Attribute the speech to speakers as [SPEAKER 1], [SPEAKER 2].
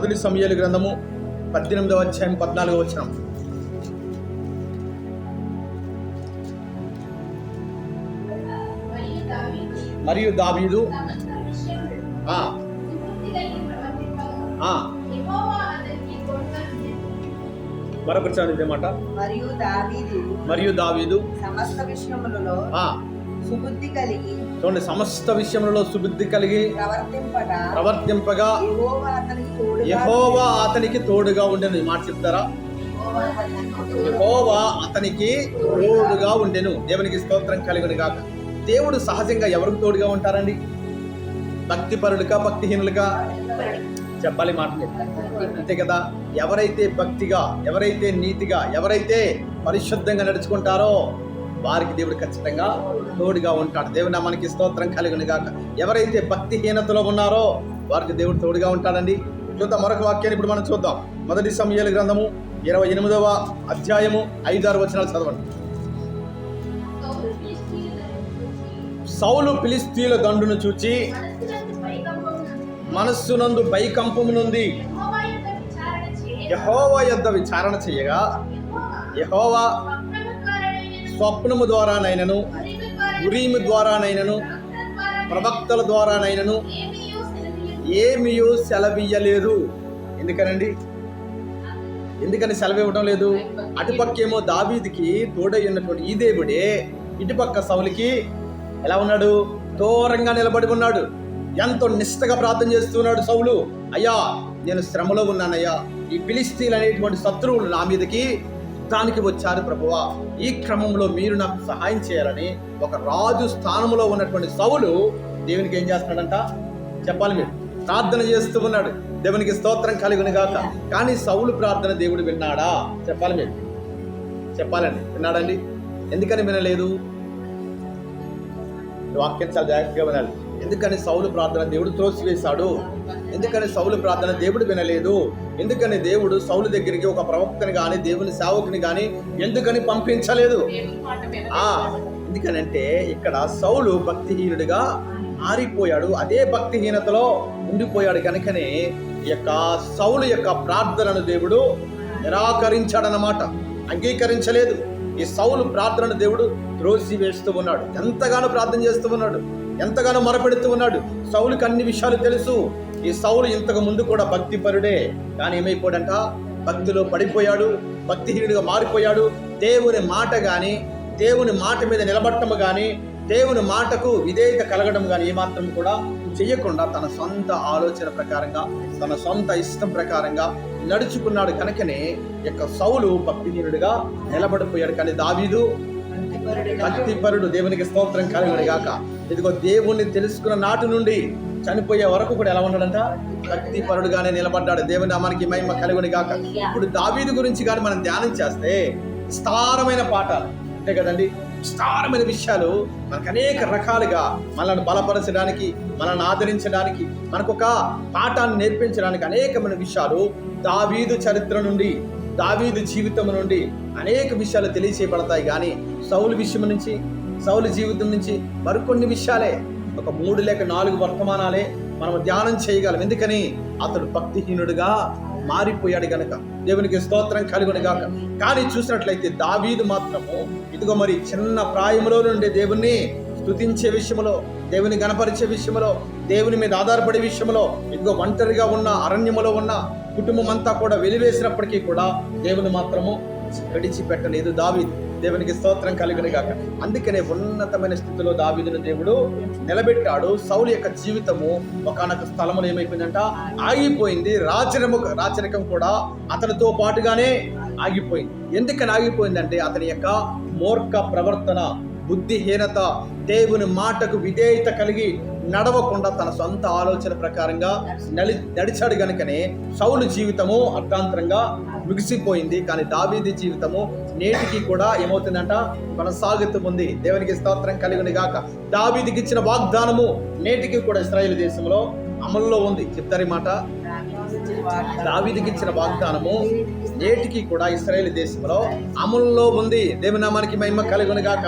[SPEAKER 1] మొదటి సమూయేలు గ్రంథము 18వ అధ్యాయం 14వ వచనం. మరియు దావీదు మరొక మాట, మరియు దావీదు
[SPEAKER 2] సమస్త విషయములలో సుబుద్ధి కలిగి,
[SPEAKER 1] చూడండి, సమస్త విషయములలో సుబుద్ధి కలిగి ప్రవర్తింపగా యెహోవా అతనికి తోడుగా ఉండెను. ఈ మాట చెప్తారా? యెహోవా అతనికి తోడుగా ఉండెను. దేవునికి స్తోత్రం కలుగును గాక. దేవుడు సహజంగా ఎవరికి తోడుగా ఉంటారండి? భక్తిపరులుగా, భక్తిహీనులుగా? చెప్పాలి మాట అంతే కదా. ఎవరైతే భక్తిగా, ఎవరైతే నీతిగా, ఎవరైతే పరిశుద్ధంగా నడుచుకుంటారో వారికి దేవుడు ఖచ్చితంగా తోడుగా ఉంటాడు. దేవుని నామానికి స్తోత్రం కలుగును గాక. ఎవరైతే భక్తిహీనతలో ఉన్నారో వారికి దేవుడు తోడుగా ఉంటాడండి. చూద్దాం మరొక వాక్యాన్ని ఇప్పుడు మనం చూద్దాం. మొదటి సమూయేలు గ్రంథము 28వ అధ్యాయము 5-6 వచనాలు చదవండి. సౌలు ఫిలిష్తీయుల దండును చూచి మనస్సునందు భయకంపమునుంది యెహోవా యొద్ద విచారణ చేయగా, యెహోవా స్వప్నము ద్వారానైనను, ఉరీము ద్వారానైనను, ప్రవక్తల ద్వారానైనను ఏమీయూ సెలవియ్యలేదు. ఎందుకని సెలవు ఇవ్వడం లేదు? అటుపక్కేమో దావీదుకి తోడై ఉన్నటువంటి ఈ దేవుడే ఇటుపక్క సౌలుకి ఎలా ఉన్నాడు? దూరంగా నిలబడి ఉన్నాడు. ఎంతో నిష్టగా ప్రార్థన చేస్తున్నాడు సౌలు. అయ్యా, నేను శ్రమలో ఉన్నానయ్యా, ఈ ఫిలిష్తీయులు అనేటువంటి శత్రువులు నా మీదకి యుద్ధానికి వచ్చారు ప్రభువా, ఈ క్రమంలో మీరు నాకు సహాయం చేయాలని ఒక రాజు స్థానంలో ఉన్నటువంటి సౌలు దేవునికి ఏం చేస్తున్నాడంట? చెప్పాలి మీరు. ప్రార్థన చేస్తూ ఉన్నాడు. దేవునికి స్తోత్రం కలుగును గాక. కానీ సౌలు ప్రార్థన దేవుడు విన్నాడా? చెప్పాలి మీరు. చెప్పాలండి, విన్నాడండి? ఎందుకని వినలేదు? వాక్యం చాలా జాగ్రత్తగా వినాలి. ఎందుకని సౌలు ప్రార్థన దేవుడు త్రోసివేశాడు? ఎందుకని సౌలు ప్రార్థన దేవుడు వినలేదు? ఎందుకని దేవుడు సౌలు దగ్గరికి ఒక ప్రవక్తని కానీ, దేవుని సేవకుని కానీ ఎందుకని పంపించలేదు? ఎందుకనంటే ఇక్కడ సౌలు భక్తిహీనుడిగా మారిపోయాడు. అదే భక్తిహీనతలో ఉండిపోయాడు. కనుకనే ఈ యొక్క సౌలు యొక్క ప్రార్థనను దేవుడు నిరాకరించాడన్నమాట, అంగీకరించలేదు. ఈ సౌలు ప్రార్థనను దేవుడు త్రోసి వేస్తూ ఉన్నాడు. ఎంతగానో ప్రార్థన చేస్తూ ఉన్నాడు, ఎంతగానో మొరపెడుతూ ఉన్నాడు. సౌలుకి అన్ని విషయాలు తెలుసు. ఈ సౌలు ఇంతకు ముందు కూడా భక్తిపరుడే, కానీ ఏమైపోయాడంట? భక్తిలో పడిపోయాడు, భక్తిహీనుడిగా మారిపోయాడు. దేవుని మాట కానీ, దేవుని మాట మీద నిలబడటము కానీ, దేవుని మాటకు విధేయత కలగడం కానీ ఏమాత్రం కూడా చెయ్యకుండా తన సొంత ఆలోచన ప్రకారంగా, తన సొంత ఇష్టం ప్రకారంగా నడుచుకున్నాడు. కనుకనే యొక్క సౌలు భక్తిహీనుడిగా నిలబడిపోయాడు. కానీ దావీదు భక్తిపరుడు. దేవునికి స్తోత్రం కలుగును గాక. ఇదిగో, దేవుణ్ణి తెలుసుకున్న నాటి నుండి చనిపోయే వరకు కూడా ఎలా ఉన్నాడంట? భక్తిపరుడుగానే నిలబడ్డాడు. దేవుని నామానికి మహిమ కలుగును గాక. ఇప్పుడు దావీదు గురించి కానీ మనం ధ్యానం చేస్తే విస్తారమైన పాఠాలు అంతే కదండి. విస్తారమైన విషయాలు మనకు అనేక రకాలుగా మనల్ని బలపరచడానికి, మనల్ని ఆదరించడానికి, మనకు ఒక పాఠాన్ని నేర్పించడానికి అనేకమైన విషయాలు దావీదు చరిత్ర నుండి, దావీదు జీవితం నుండి అనేక విషయాలు తెలియచేయబడతాయి. కానీ సౌలు విషయం నుంచి, సౌలు జీవితం నుంచి మరికొన్ని విషయాలే, ఒక 3 లేక 4 వర్తమానాలే మనం ధ్యానం చేయగలం. ఎందుకని? అతడు భక్తిహీనుడిగా మారిపోయాడు గనక. దేవునికి స్తోత్రం కలుగును గాక. కానీ చూసినట్లయితే దావీదు మాత్రము ఇదిగో మరి చిన్న ప్రాయములో నుండి దేవుణ్ణి స్తుతించే విషయంలో, దేవుని గణపరిచే విషయంలో, దేవుని మీద ఆధారపడే విషయంలో, ఇదిగో ఒంటరిగా ఉన్న, అరణ్యములో ఉన్న కుటుంబం అంతా కూడా వెలివేసినప్పటికీ కూడా దేవుని మాత్రము విడిచిపెట్టలేదు దావీదు. దేవునికి స్తోత్రం కలుగును గాక. అందుకనే ఉన్నతమైన స్థితిలో దావీదును దేవుడు నిలబెట్టాడు. సౌలు యొక్క జీవితము ఒకానొక స్థలంలో ఏమైపోయిందంట? ఆగిపోయింది. రాచరికం కూడా అతనితో పాటుగానే ఆగిపోయింది. ఎందుకని ఆగిపోయిందంటే అతని యొక్క మూర్ఖ ప్రవర్తన, బుద్ధిహీనత, దేవుని మాటకు విధేయత కలిగి నడవకుండా తన సొంత ఆలోచన ప్రకారంగా నడిచాడు. గనుకనే సౌలు జీవితము అర్థాంతరంగా ముగిసిపోయింది. కానీ దావీదు జీవితము నేటికి కూడా ఏమవుతుందంట? కొనసాగుతూ ఉంది. దేవునికి స్తోత్రం కలుగును గాక. దావీదుకి ఇచ్చిన వాగ్దానము నేటికి కూడా ఇశ్రాయేలు దేశంలో అమల్లో ఉంది. చెప్తారు ఈ మాట. దావీదుకి ఇచ్చిన వాగ్దానము నేటికి కూడా ఇశ్రాయేలు దేశంలో అమల్లో ఉంది. దేవుని నామానికి మహిమ కలుగును గాక.